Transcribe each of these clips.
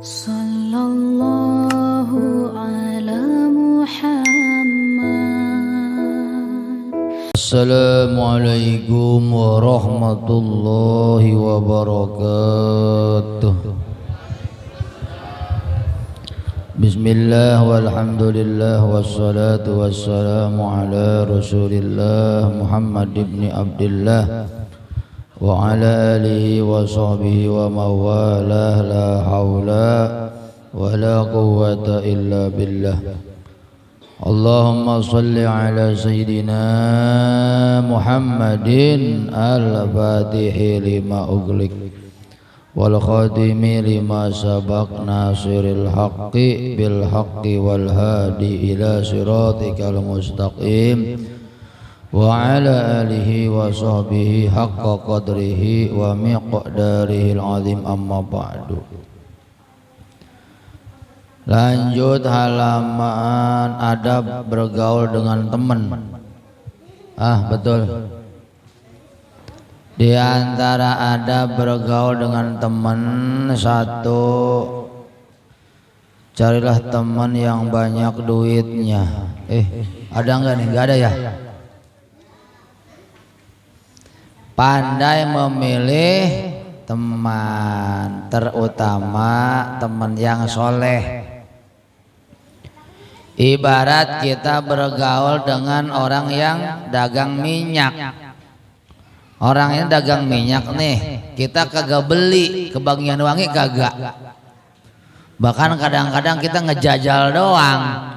Sallallahu ala Muhammad. Assalamualaikum warahmatullahi wabarakatuh. Bismillah walhamdulillah wassalatu wassalamu ala rasulillah Muhammad ibn Abdullah wa ala alihi wa sahbihi wa mawalah, la hawla wa la quwwata illa billah. Allahumma salli ala sayyidina Muhammadin al-fatihi lima ughliq wal khatimi lima sabaq nasiril haqqi bil haqqi wal hadi ila siratikal mustaqim wa ala alihi wa sahbihi haqqa qadrihi wa miqdarihil azim, amma ba'du. Lanjut halaman adab bergaul dengan teman. Betul. Di antara adab bergaul dengan teman, satu, carilah teman yang banyak duitnya. Ada enggak nih? Enggak ada ya? Pandai memilih teman, terutama teman yang soleh. Ibarat kita bergaul dengan orang yang dagang minyak. Orang ini dagang minyak nih, kita kagak beli, kebagian wangi kagak. Bahkan kadang-kadang kita ngejajal doang.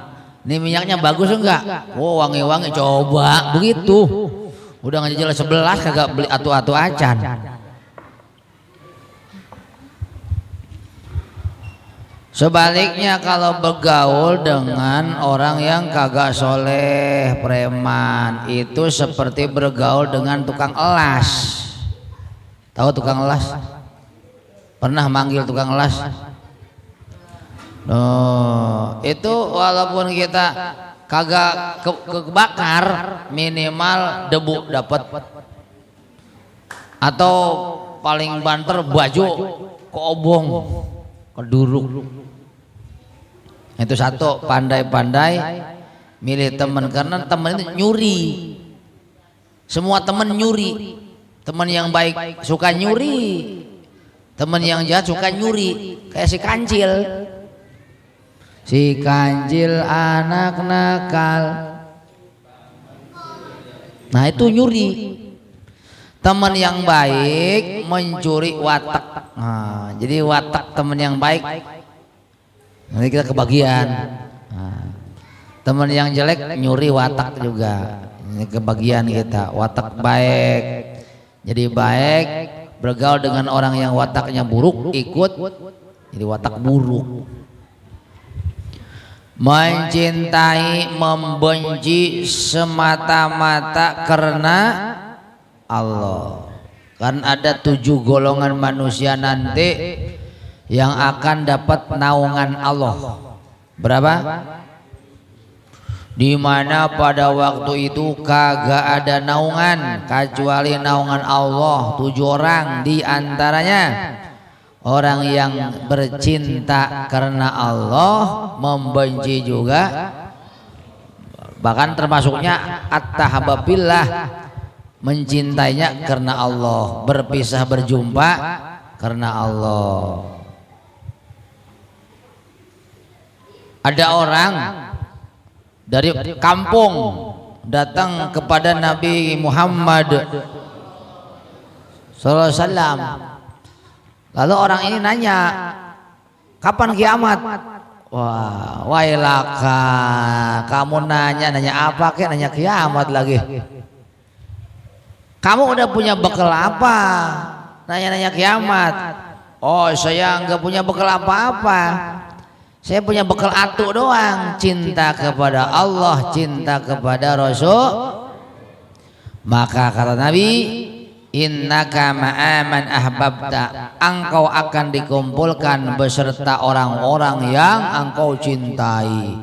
Ini minyaknya bagus enggak? Oh, wangi-wangi, coba begitu. Udah ngejajal 11 kagak beli atu-atu acan. Sebaliknya kalau bergaul dengan orang yang kagak soleh, preman, itu seperti bergaul dengan tukang elas. Tahu tukang elas? Pernah manggil tukang elas? Itu walaupun kita kagak kebakar, minimal debu dapat. Atau paling banter baju keobong, keduruk. Itu satu, pandai-pandai milih teman, karena teman itu nyuri. Semua teman nyuri. Teman yang baik suka nyuri, teman yang jahat suka nyuri. Kayak si kancil. Si kancil anak nakal. Nah itu nyuri. Teman yang baik mencuri watak. Nah, jadi watak teman yang baik, nanti kita kebagian. Teman yang jelek nyuri watak juga, ini kebagian kita. Watak baik, jadi baik, bergaul dengan orang yang wataknya buruk, ikut jadi watak buruk. Mencintai, membenci semata-mata karena Allah. Kan ada 7 golongan manusia nanti yang akan dapat naungan Allah. Berapa? Di mana pada waktu itu kagak ada naungan kecuali naungan Allah. 7 orang, di antaranya orang yang bercinta karena Allah, membenci juga, bahkan termasuknya at-tahabbabillah, mencintainya karena Allah, berpisah berjumpa karena Allah. Ada orang dari kampung datang kepada Nabi Muhammad sallallahu alaihi wasallam. Lalu orang ini nanya, kapan kiamat? Wah, wailaka, kamu nanya apa kek, nanya kiamat lagi. Kamu udah punya bekal apa? Nanya-nanya kiamat. Oh, saya nggak punya bekal apa-apa. Saya punya bekal atu doang, cinta kepada Allah, cinta kepada Rasul. Maka kata Nabi, innaka ma'aman ahbabta, engkau akan dikumpulkan beserta orang-orang yang engkau cintai.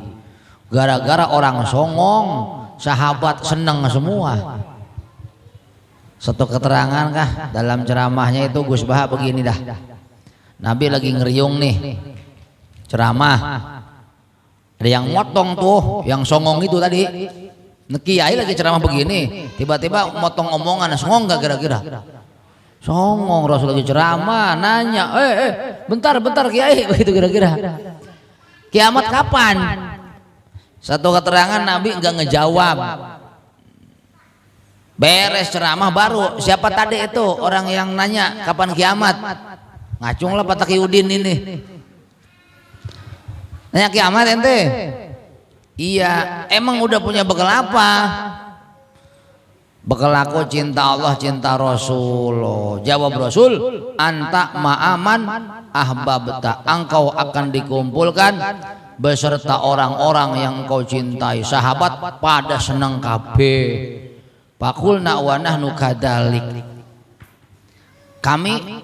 Gara-gara orang songong, sahabat senang semua. Satu keterangan kah dalam ceramahnya itu Gus Baha begini dah. Nabi lagi ngeriung nih, ceramah. Ada yang motong tuh, yang songong itu tadi. Kiai lagi ceramah begini, tiba-tiba motong omongan, songong gak kira-kira? Songong, Rasul lagi ceramah, nanya, bentar Kiai, begitu kira-kira. Kiamat kapan? Satu keterangan Nabi enggak ngejawab. Beres ceramah baru, siapa tadi itu orang yang nanya kapan kiamat? Ngacung lah Pak Taqiyuddin ini. Nanya kiamat ente? Iya, emang udah punya bekal apa? Bekal aku cinta Allah, cinta Rasul. Jawab Rasul, anta ma'aman ahbabta, engkau akan dikumpulkan beserta orang-orang yang engkau cintai. Sahabat pada senang kabeh. Faqulna wa nahnu kadzalik. Kami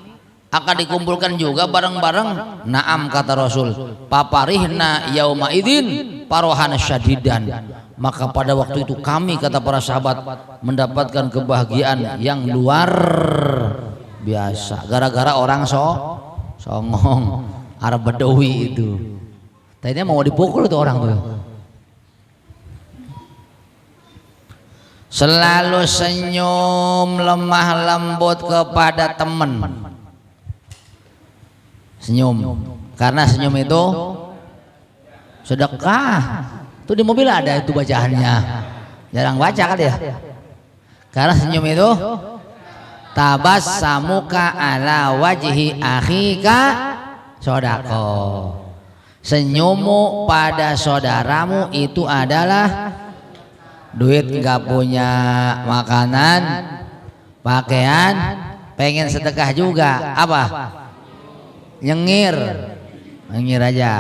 akan dikumpulkan juga bareng-bareng. Naam, kata Rasul. Paparihna yauma idzin parohan syadidan. Maka pada waktu itu kami, kata para sahabat, mendapatkan kebahagiaan yang luar biasa. Gara-gara orang songong Arab Badawi itu. Tadinya mau dipukul tuh orang tuh. Selalu senyum lemah lembut kepada teman. Senyum, karena senyum itu sedekah. Tuh di mobil ada itu bacaannya. Jarang baca kan ya? Karena senyum itu tabassamuka ala wajhi akhika sodako. Senyummu pada saudaramu itu adalah duit nggak punya makanan, pakaian, pengen sedekah juga, apa? Nyengir aja.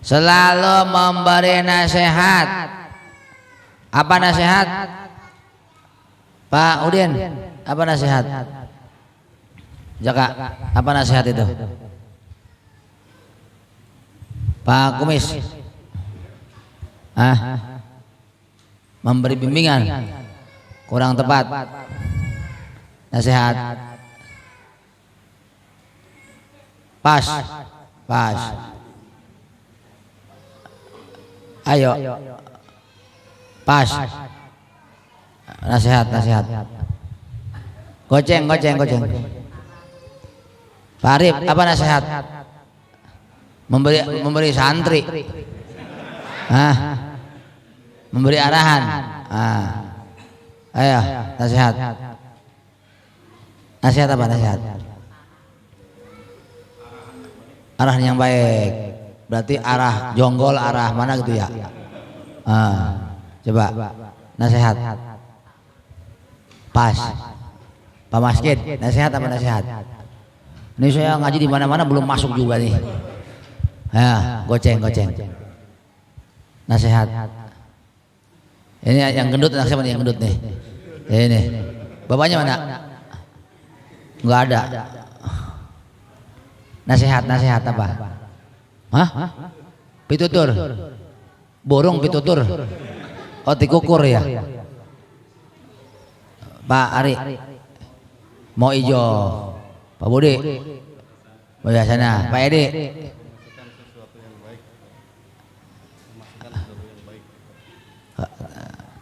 Selalu memberi nasihat. Apa nasihat? Pak Udin, apa nasihat? Jaka, apa nasihat itu? Pak Kumis, memberi bimbingan kurang tepat. Nasihat pas. Ayo pas. Nasihat. Goceng. Pak Arif, apa nasihat? Memberi santri. Memberi arahan. Ayo, nasihat. Nasihat apa nasihat? Arah yang baik. Berarti arah jonggol, arah mana gitu ya? Coba nasihat. Pas. Pak Masjid, nasihat apa nasihat? Ini saya ngaji di mana-mana belum masuk juga nih. Goceng. Nasihat. Ini yang gendut, siapa nih yang gendut nih? Ini. Bapaknya mana? Enggak ada. Nasihat apa? Pitutur. Burung pitutur. Oh, tikukur ya. Pak Ari. Mau ijo. Pak Budi. Oh ya sana. Pak Edi.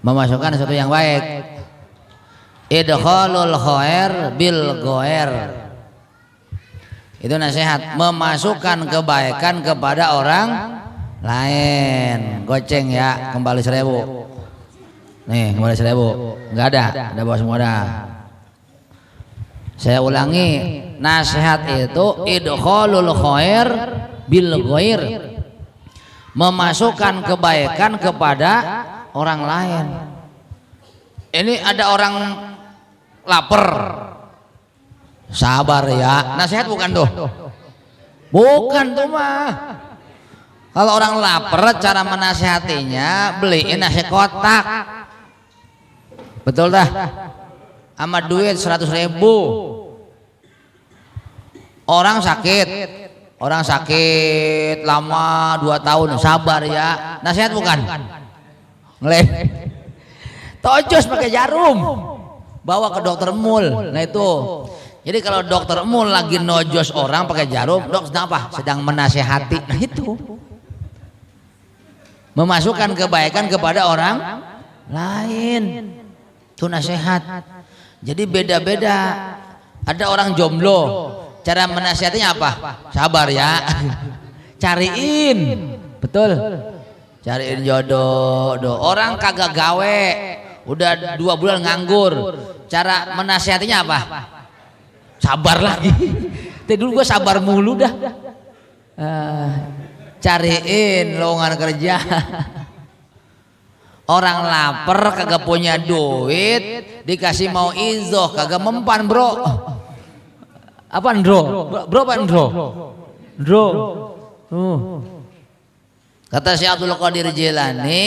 Memasukkan sesuatu yang baik. Idkhalul khair bil ghair. Itu nasihat, memasukkan kebaikan kepada orang lain. Goceng ya, kembali 1000. Nih, kembali 1000. Enggak ada bawa semua dah. Saya ulangi, nasihat itu idkhalul khair bil ghair. Memasukkan kebaikan kepada orang lain. Ini ada orang lapar, sabar ya. Nasihat bukan tuh, bukan tuh mah. Kalau orang lapar, cara menasihatinya beliin nasi kotak, betul dah, sama duit 100.000. Orang sakit lama 2 tahun, sabar ya. Nasihat bukan. Ngeleh, tojos pakai jarum, bawa ke dokter mul. Nah itu Jadi kalau doktermu lagi nojos orang pakai jarum, dok kenapa? Sedang menasehati. Nah itu memasukkan kebaikan kepada orang lain. Itu nasihat. Jadi beda-beda. Ada orang jomblo, cara menasihatinya apa? Sabar ya. Cariin. Betul. Cariin jodoh. Orang kagak gawe, udah 2 bulan nganggur. Cara menasihatinya apa? Sabar lagi. Tadi dulu gue sabar mulu dah. Cariin lowongan kerja. Orang lapar kagak punya duit, dikasih mau izoh kagak mempan bro. Apa ndro? Bro apa ndro? Ndro. Kata Syekh Abdul Qadir Jilani,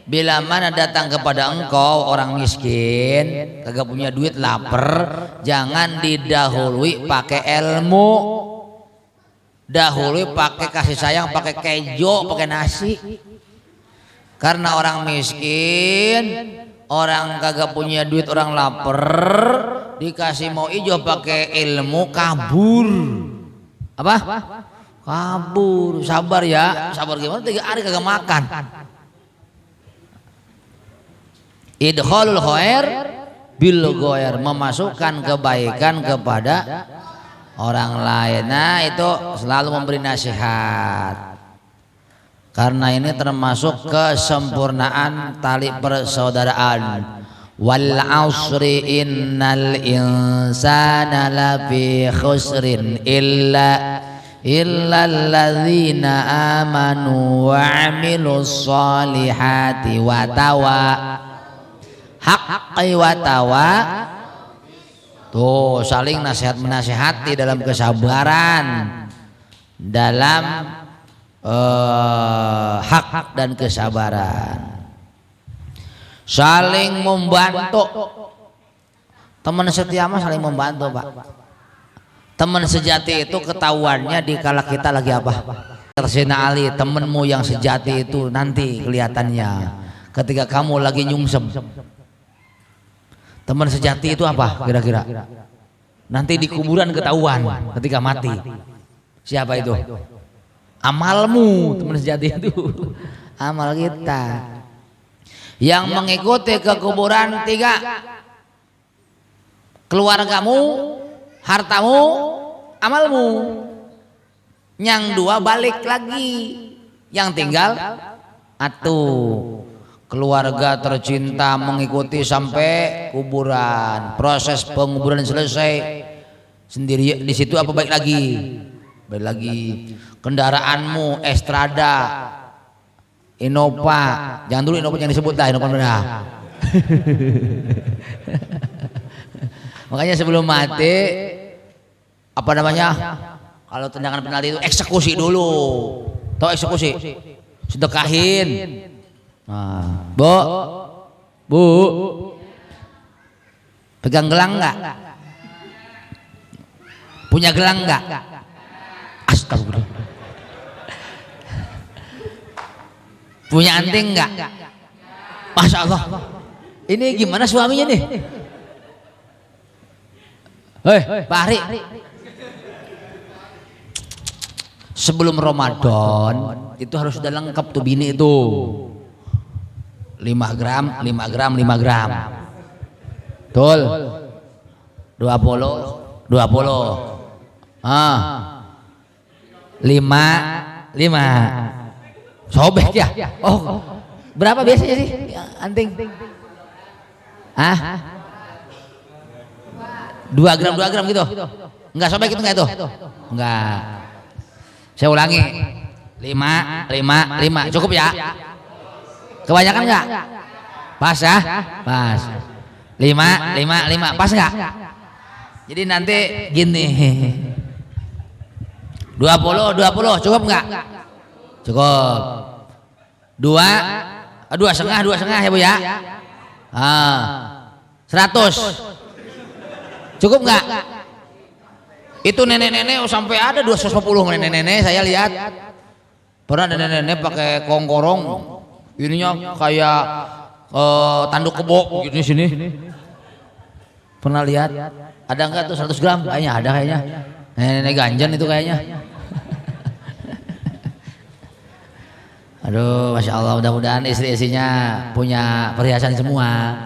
bila mana datang kepada engkau orang miskin, kagak punya duit, lapar, jangan didahului pakai ilmu, dahului pakai kasih sayang, pakai kejo, pakai nasi. Karena orang miskin, orang kagak punya duit, orang lapar, dikasih mau ijo pakai ilmu, kabur. Apa? Kabur. Sabar ya. Sabar gimana? 3 hari kagak makan. Idkhalul khair bil ghair, memasukkan kebaikan kepada orang lain. Nah itu selalu memberi nasihat. Karena ini termasuk kesempurnaan tali persaudaraan. Wal asri innal insana lafi khusrin illa alladzina amanu wa amilus solihati wa tawa haqqi wa tawa. Tuh saling nasihat menasihati dalam kesabaran, dalam hak dan kesabaran, saling membantu. Teman setia mah saling membantu pak. Teman sejati itu ketahuannya di kala kita lagi apa. Tersina Ali, temenmu yang sejati itu nanti kelihatannya ketika kamu lagi nyungsem. Teman sejati itu apa kira-kira? Nanti di kuburan ketahuan ketika mati. Siapa itu? Amalmu, teman sejati itu amal kita. Yang mengikuti ke kuburan 3, keluargamu, hartamu, amalmu. Yang 2 balik lagi, yang tinggal atuh. Keluarga tercinta mengikuti sampai kuburan, proses penguburan selesai sendiri di situ apa baik lagi? Baik lagi. Kendaraanmu Estrada, Innova, jangan dulu Innova yang disebut dah, Innova benar. Makanya sebelum mati apa namanya? Kalau tendangan penalti itu eksekusi dulu. Tahu eksekusi? Sedekahin. Nah, Bu, pegang gelang enggak? Punya gelang enggak? Astagfirullah. Punya anting enggak? Masya Allah. Ini gimana suaminya nih? Hei, Pak Ari. Sebelum Ramadan itu harus sudah lengkap tuh bini itu. 5 gram, 5 gram, 5 gram. Betul. 20, 20. 5. Sobek ya? Oh, berapa biasanya sih anting? 2 gram, 2 gram gitu? Enggak sobek itu enggak itu? Enggak. Saya ulangi. 5, 5. Cukup ya? Kebanyakan enggak? Pas ya? Pas. 5. Pas enggak? Jadi nanti gini. 20. Cukup enggak? Cukup. 2 setengah ya Bu ya. 100. Cukup nggak? Itu nenek-nenek sampai ada 250 nenek-nenek saya lihat. Pernah ada nenek-nenek pakai kongkorong, ininya kayak tanduk kebo gini sini. Pernah lihat? Ada enggak tuh 100 gram? Kayaknya ada kayaknya. Nenek ganjen itu kayaknya. Aduh, Masya Allah, mudah-mudahan istri-istrinya punya perhiasan semua.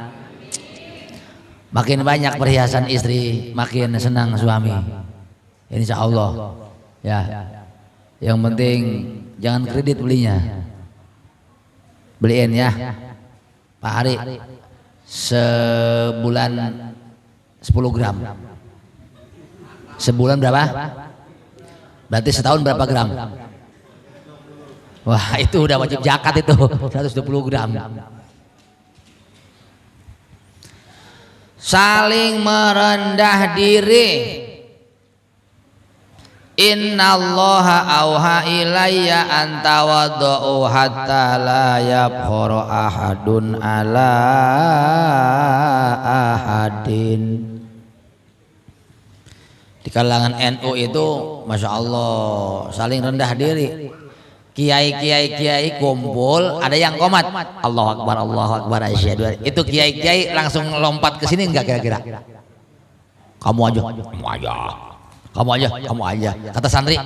Makin banyak perhiasan istri, makin senang suami. Insya Allah. Ya. Yang penting jangan kredit belinya. Beliin ya. Pak Hari. Sebulan 10 gram. Sebulan berapa? Berarti setahun berapa gram? Wah, itu udah wajib zakat itu, 120 gram. Saling merendah diri. Innallaha auha ilayya an tawaddu hatta la yabkhara ahadun ala ahadin. Di kalangan NU itu Masya Allah saling rendah diri. Kiai kumpul, ada yang komat Allahu Akbar asyhadu. Itu kiai langsung lompat ke sini enggak kira-kira? Kamu aja. Kata santri,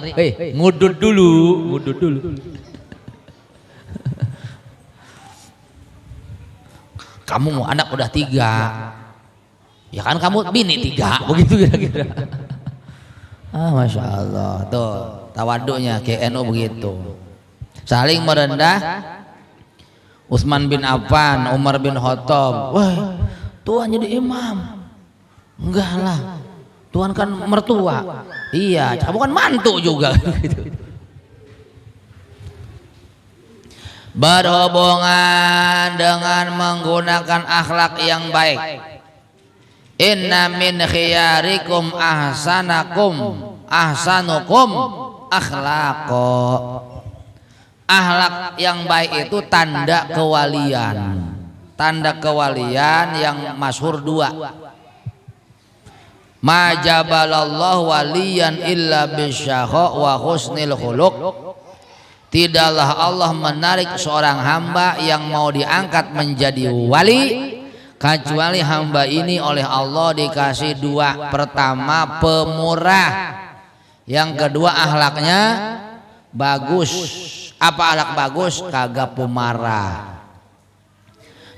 ngudut dulu. Kamu mau anak udah 3. Ya kan kamu bini 3, begitu kira-kira. Masya Allah, tuh tawaduknya KNU begitu. Saling merendah. Utsman bin Affan, Umar bin Khattab, wah Tuhan jadi imam. Enggak lah, Tuhan kan mertua. Iya, kamu kan mantu juga. Berhubungan dengan menggunakan akhlak yang baik. Inna min khiyarikum ahsanukum akhlaqo. Akhlak yang baik itu tanda kewalian. Tanda kewalian yang masyhur 2. Ma jabalallahu waliyan illa bisyakha wa husnil khuluq. Tidaklah Allah menarik seorang hamba yang mau diangkat menjadi wali kecuali hamba ini oleh Allah dikasih 2. Pertama pemurah, yang kedua akhlaknya bagus. Apa akhlak bagus? Kagak pemarah.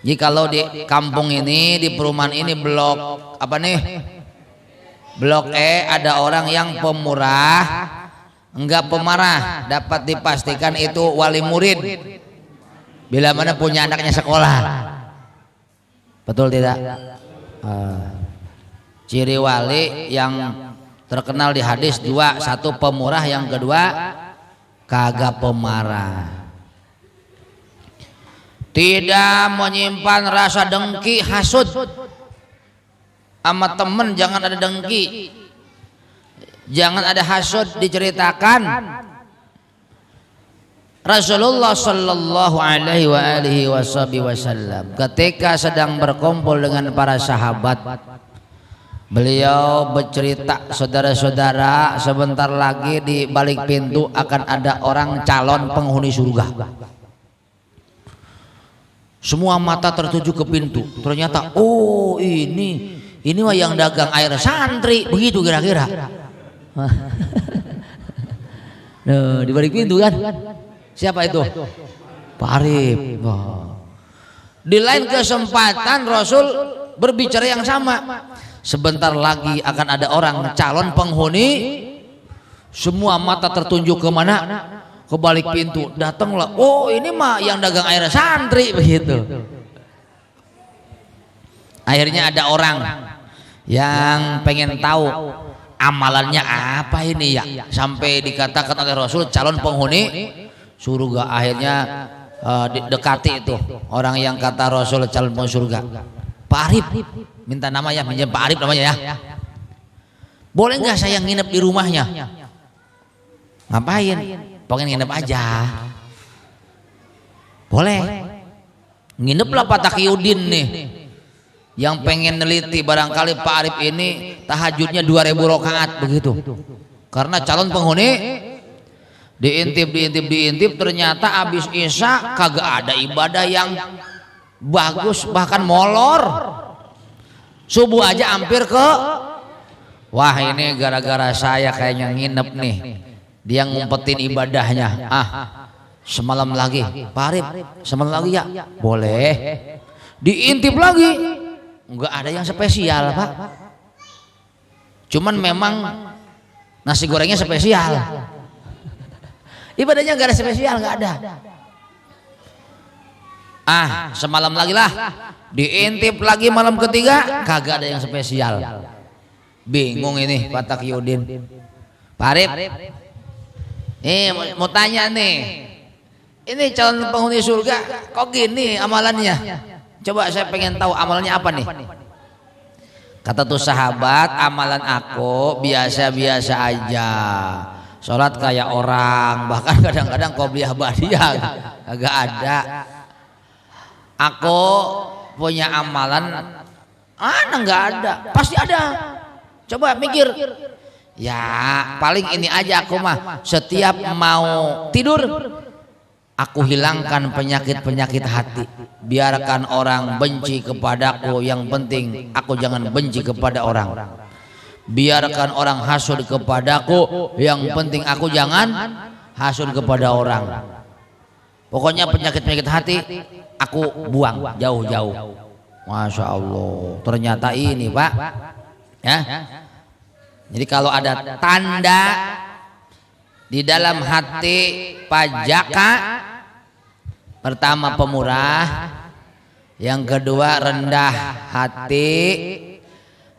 Jadi kalau di kampung ini, di perumahan ini blok apa nih? Blok E ada orang yang pemurah, enggak pemarah, dapat dipastikan itu wali murid. Bila mana punya anaknya sekolah. Betul tidak? Ciri wali yang terkenal di hadis 2, 1 pemurah, yang kedua kagak pemarah. Tidak menyimpan rasa dengki, hasud. Sama temen jangan ada dengki, jangan ada hasud. Diceritakan Rasulullah sallallahu alaihi wasallam ketika sedang berkumpul dengan para sahabat, beliau bercerita, saudara-saudara, sebentar lagi di balik pintu akan ada orang calon penghuni surga. Semua mata tertuju ke pintu. Ternyata oh ini mah yang dagang air santri, begitu kira-kira. Nah, di balik pintu kan. Siapa itu? Pak Arif. Di lain kesempatan Rasul berbicara yang sama. Sebentar lagi akan ada orang calon penghuni. Semua mata tertuju ke mana? Ke balik pintu. Datanglah. Oh ini mah yang dagang air santri, begitu. Akhirnya ada orang yang pengen tahu amalannya apa ini ya, sampai dikatakan oleh Rasul calon penghuni surga. Akhirnya dekati itu orang yang kata Rasul calon penghuni surga. Pak Arif, minta nama ya, minjem Pak Arif namanya ya. Boleh nggak saya nginep di rumahnya? Ngapain? Pengen nginep aja. Boleh. Ngineplah Pak Taqiyuddin nih, yang pengen neliti barangkali Pak Arif ini tahajudnya 2000 rakaat begitu. Karena calon penghuni diintip ternyata abis Isya kagak ada ibadah yang bagus, bahkan molor. Subuh aja hampir ke, wah ini gara-gara saya kayaknya nginep nih. Dia ngumpetin ibadahnya. Semalam lagi, Pak Arif, semalam lagi ya? Boleh. Diintip lagi. Enggak ada yang spesial, Pak. Cuman memang nasi gorengnya spesial. Ibadahnya enggak ada spesial, enggak ada. Semalam lagi lah. Diintip lagi malam ketiga, kagak ada yang spesial. Bingung ini Pak Taqiyuddin. Pak Arif, mau tanya nih, ini calon penghuni surga kok gini amalannya? Coba saya pengen tahu amalannya apa nih? Kata tuh sahabat, amalan aku biasa-biasa aja. Sholat kayak orang, bahkan kadang-kadang qobliyah ba'diyah kagak ada. Aku punya amalan, nggak ada, pasti ada. Coba mikir. Ya paling ini aja aku mah, setiap mau tidur aku hilangkan penyakit-penyakit hati. Biarkan orang benci kepadaku, yang penting aku jangan benci kepada orang. Biarkan orang hasud kepadaku, yang penting aku jangan hasud kepada orang. Pokoknya penyakit-penyakit hati aku buang jauh-jauh. Masya Allah, ternyata ini Pak ya. Jadi kalau ada tanda di dalam hati Pak Jaka, pertama pemurah, yang kedua rendah hati,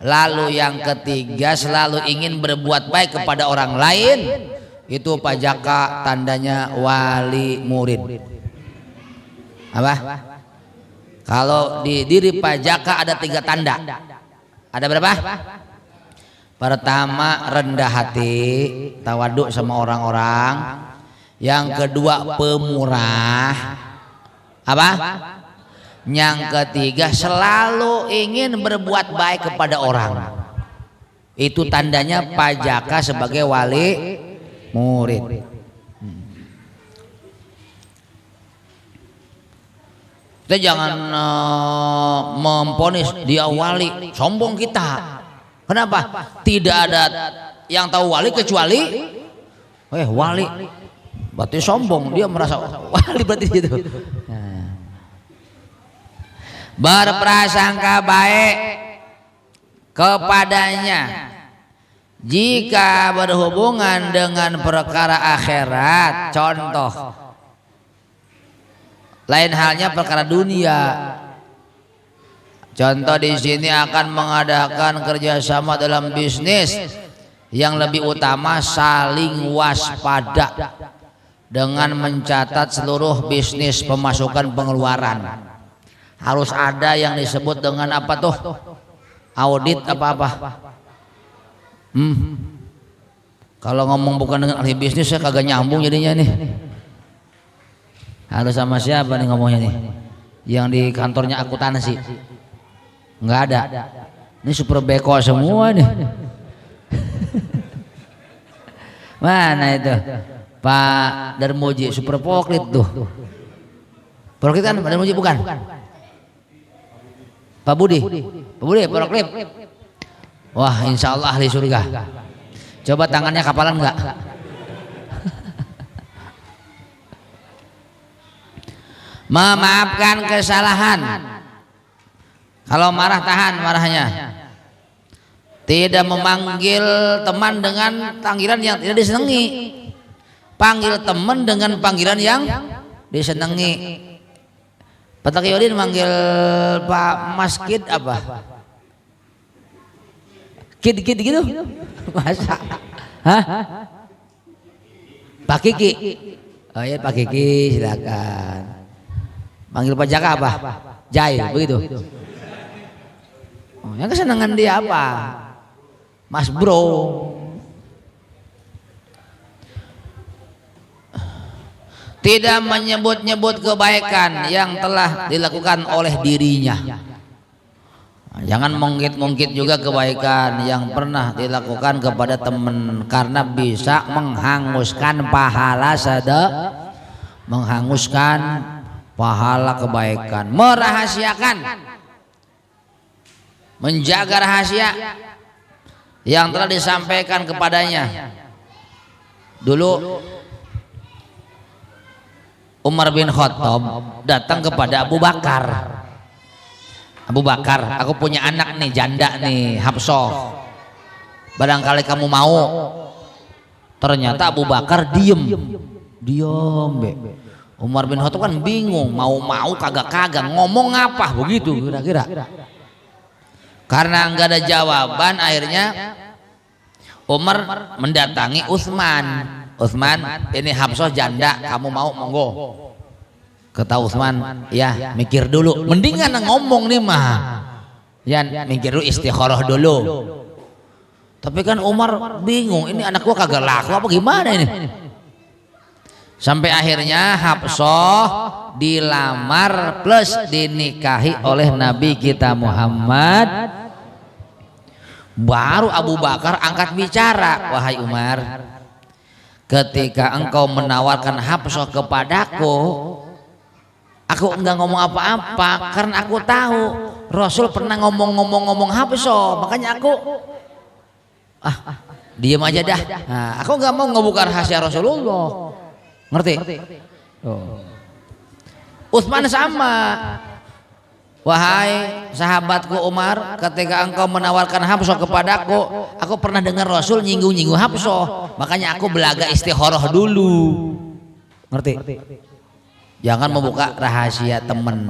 lalu yang ketiga selalu ingin berbuat baik kepada orang lain, itu Pak Jaka tandanya wali murid. Apa? Kalau di diri Pak Jaka ada 3 tanda. Ada berapa? Pertama rendah hati, tawaduk sama orang-orang. Yang kedua pemurah. Apa? Yang ketiga selalu ingin berbuat baik kepada orang. Itu tandanya Pak Jaka sebagai wali murid. Kita jangan memponis dia wali, sombong kita. Kenapa? Tidak ada yang tahu wali kecuali wali. Berarti sombong, dia merasa wali berarti gitu. Berprasangka baik kepadanya jika berhubungan dengan perkara akhirat. Contoh, lain halnya perkara dunia. Contoh di sini akan mengadakan kerjasama dalam bisnis, yang lebih utama saling waspada dengan mencatat seluruh bisnis pemasukan pengeluaran. Harus ada yang disebut dengan apa tuh? Audit apa-apa. Kalau ngomong bukan dengan ahli bisnis saya kagak nyambung jadinya nih. Harus sama siapa nih ngomongnya nih? Yang di kantornya akuntansi. Nggak ada. Ini super beko semua nih. Mana itu Pak Darmuji super poklit tuh. Poklit kan Pak Darmuji bukan? Pak Budi poklit. Wah insya Allah ahli surga. Coba tangannya kapalan nggak? Memaafkan kesalahan. Kalau marah tahan marahnya. Tidak memanggil teman dengan panggilan yang tidak disenangi. Panggil teman dengan panggilan yang disenangi. Pak Taqiyuddin manggil Pak Mas Kid apa? Kid gitu? Masa? Hah? Pak Kiki. Oh ya Pak Kiki silakan. Manggil Pak Jaka apa? Jai begitu. Yang kesenangan dia apa? Mas Bro. Tidak menyebut-nyebut kebaikan yang telah dilakukan oleh dirinya. Jangan mungkit-mungkit juga kebaikan yang pernah dilakukan kepada teman, karena bisa menghanguskan pahala menghanguskan pahala kebaikan. menjaga rahasia yang telah disampaikan kepadanya. Dulu Umar bin Khattab datang kepada Abu Bakar. Abu Bakar, aku punya anak nih, janda nih, Hafsah. Barangkali kamu mau. Ternyata Abu Bakar diem. Umar bin Khattab kan bingung, mau kagak ngomong apa begitu kira-kira. Karena nggak ada jawaban, akhirnya Umar mendatangi Utsman. Utsman, ini Hafsah janda, kamu mau monggo. Kata Utsman, ya mikir dulu. Mendingan ngomong nih mah, ya mikir dulu, istikharah dulu. Tapi kan Umar bingung, ini anak gua kagak laku apa gimana ini? Sampai akhirnya Hafsah dilamar plus dinikahi oleh Nabi kita Muhammad. Baru Abu Bakar angkat bicara, wahai Umar, ketika engkau menawarkan Hafsah kepadaku, aku enggak ngomong apa-apa karena aku tahu Rasul pernah ngomong Hafsah, makanya aku diam aja dah. Nah, aku enggak mau ngebuka rahasia Rasulullah. Ngerti? Utsman sama. Wahai sahabatku Umar, ketika engkau menawarkan Hafsah kepadaku, aku pernah dengar Rasul nyinggung Hafsah, makanya aku belaga istikharah dulu. Ngerti? Jangan membuka rahasia teman.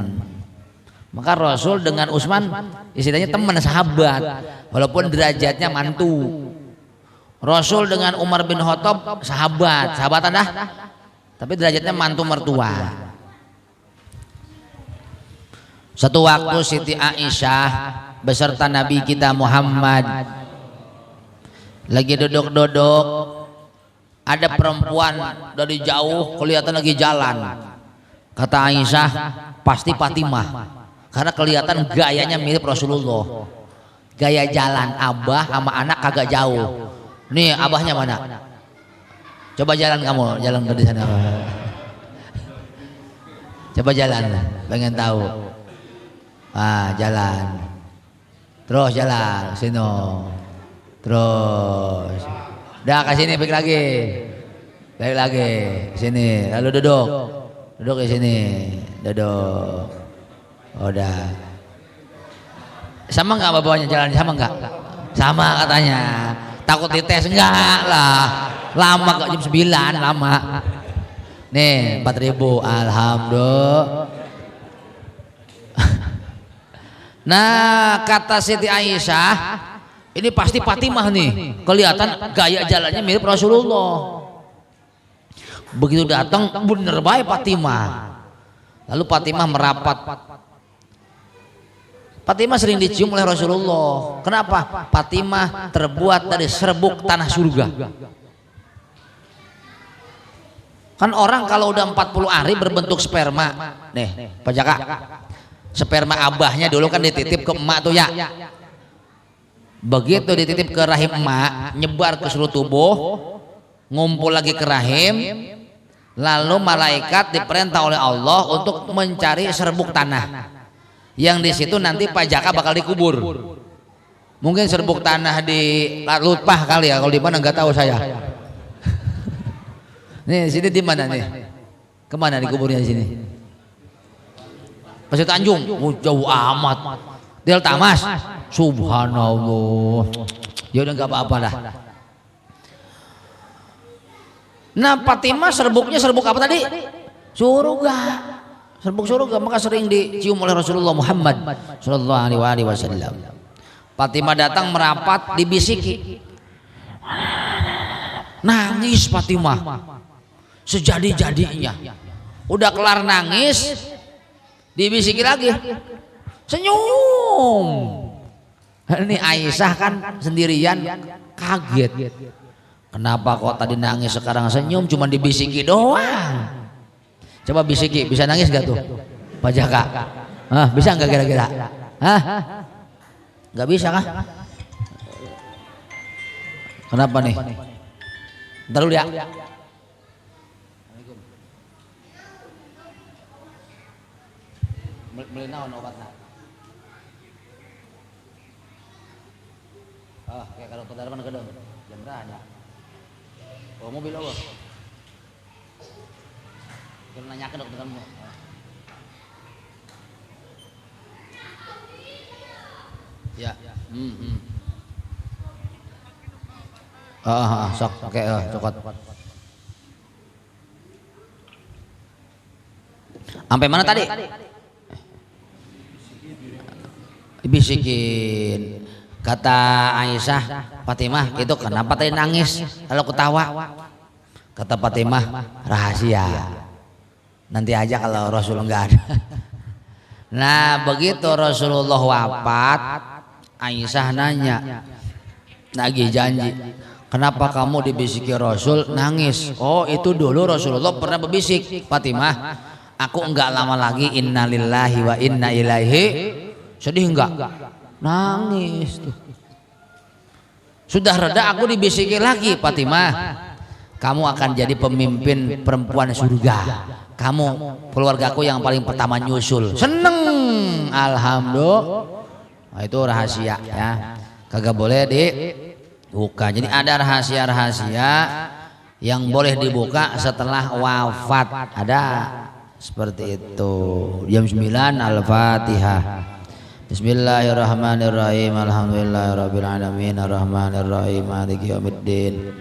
Maka Rasul dengan Utsman istilahnya teman, sahabat, walaupun derajatnya mantu. Rasul dengan Umar bin Khattab sahabatan dah, tapi derajatnya mantu mertua. Satu waktu Siti Aisyah beserta Nabi kita Muhammad lagi duduk-duduk, ada perempuan dari jauh kelihatan lagi jalan. Kata Aisyah, pasti Fatimah, karena kelihatan gayanya mirip Rasulullah. Gaya jalan abah sama anak kagak jauh. Nih abahnya mana? Coba jalan kamu, jalan ke sana. Coba jalan, pengen tahu. Jalan. Terus jalan sini. Terus. Dah ke sini, balik lagi. Sini, lalu duduk. Duduk di sini. Duduk. Udah. Sama enggak bapaknya jalan, sama enggak? Sama katanya. Takut dites enggak lah. Lama kok, jam 9 lama. Nih 4.000, alhamdulillah. Nah, kata Siti Aisyah, ini pasti Fatimah nih, kelihatan gaya jalannya mirip Rasulullah. Begitu datang bener baik Fatimah. Lalu Fatimah merapat. Fatimah sering dicium oleh Rasulullah. Kenapa? Fatimah terbuat dari serbuk tanah surga. Kan orang kalau udah 40 hari berbentuk sperma. Nih, Pak Jaka. Sperma abahnya dulu kan dititip ke emak tuh ya. Begitu dititip ke rahim emak, nyebar ke seluruh tubuh, ngumpul lagi ke rahim, lalu malaikat diperintah oleh Allah untuk mencari serbuk tanah. Yang di situ nanti Pak Jaka bakal dikubur. Mungkin serbuk tanah di Lutpah kali ya, kalau di mana nggak tahu saya. Nih sini di mana nih? Kemana dikuburnya di sini? Pasir Tanjung, jauh amat. Delta Mas, subhanallah. Ya udah nggak apa-apa dah. Nah Fatimah serbuknya serbuk apa tadi? Surga. Serbuk surga, maka sering dicium oleh Rasulullah Muhammad Sallallahu Alaihi Wasallam. Fatimah datang merapat, dibisiki. Nangis Fatimah, sejadi-jadinya. Udah kelar nangis, dibisiki lagi, senyum. Ini Aisyah kan sendirian, kaget. Kenapa kok tadi nangis sekarang senyum, cuma dibisiki doang. Coba bisiki, bisa nangis gak tuh Pak Jaka? Bisa nggak kira-kira? Nggak bisa kah? Kenapa nih? Ntar dulu ya. Beli naon obatnya? kayak kalau ke dalam gedung jam berapa? Oh mobil Allah. Kita nanya ke dokter kamu. Ya. Sok oke cokot. Sampai mana tadi? Bisikin. Kata Aisyah, Fatimah itu kenapa tadi nangis kalau ketawa? Kata Fatimah, rahasia. Nanti aja kalau Rasul enggak ada. Nah begitu Rasulullah wafat, Aisyah nanya, nagih janji, kenapa kamu dibisiki Rasul nangis? Oh itu dulu Rasulullah pernah berbisik, Fatimah, aku enggak lama lagi innalillahi wa inna ilaihi, sedih enggak? Nangis tuh. Sudah reda aku dibisiki lagi, Fatimah, kamu akan jadi pemimpin perempuan surga. Kamu keluargaku yang paling pertama nyusul. Seneng, alhamdulillah. Nah, itu rahasia ya. Kagak boleh dibuka. Jadi ada rahasia-rahasia yang boleh dibuka setelah wafat. Ada seperti itu. Jam 9 Al-Fatihah. Bismillahirrahmanirrahim. Alhamdulillahirabbil alamin arrahmanirrahim maliki yaumiddin.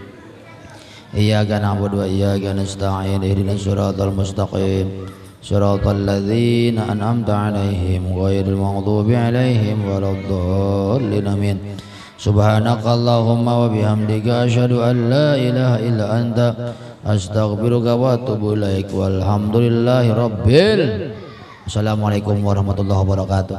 Iyyaka na'budu wa iyyaka nasta'in ihdinas siratal mustaqim siratal ladzina an'amta 'alaihim ghairil maghdubi 'alaihim waladdallin amin. Subhanakallahumma wa bihamdika asyhadu an la ilaha illa anta astaghfiruka wa atubu ilaik. Walhamdulillahi rabbil. Assalamualaikum warahmatullahi wabarakatuh.